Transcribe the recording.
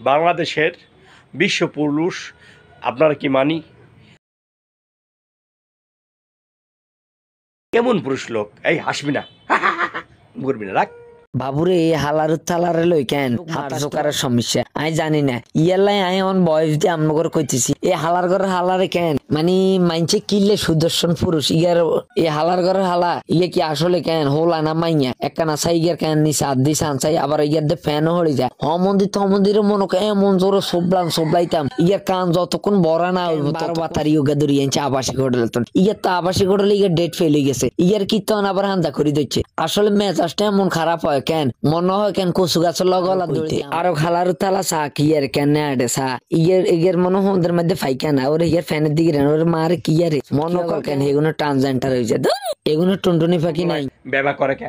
বাংলাদেশের বিশ্ব পুরুষ আপনারা কি মানি? কেমন পুরুষ লোক? এই হাসবি না, করবি না, রাখ। বাবুরে এই হালার থালারে লই কেন হাত জোকারের সমস্যা আমি জানি না ইয়ালাই আমি আমার বয়স দিয়ে আমনগর কইতেছি এই হালার ঘরের হালারে কেন মানে মাইনছে কিনলে সুদর্শন পুরুষ ইয়ার এই হালার ঘরের হালা ইয়ে কি আসলে কেন হোলা না মাইয়া একখানা চাই ইয়ার কেন নিচে হাত দিছে আনসাই আবার ইয়ার দিয়ে ফ্যানও হয়ে যায় মন্দিরে মনে এমন জোরে সোবলাইতাম ইয়ার কান যতক্ষণ বড়া না হইব তার বাতারি ওগা ধরিয়ে আনছে আবাসিক হোটেল ইয়ার তো আবাসিক হোটেলে ইয়ার ডেট ফেল হয়ে গেছে ইয়ার কীর্তন আবার হান্দা করে দিচ্ছে আসলে মেজাজটা এমন খারাপ হয় কেন মনে হয় কেন কচু গাছের লগলা ধরতে আরো খালার তালা চা কি আর কেন আডে চা ইয়ের মনে হয় ওদের মধ্যে ফাইকা না ওর ইয়ার ফ্যানের দিকে ওর মার কি আরে মনে কর কেন এগুলো ট্রান্সজেন্ডার হয়ে যায় এগুলো টুনটুনি ফাঁকি নাই ব্যবহার করে কে?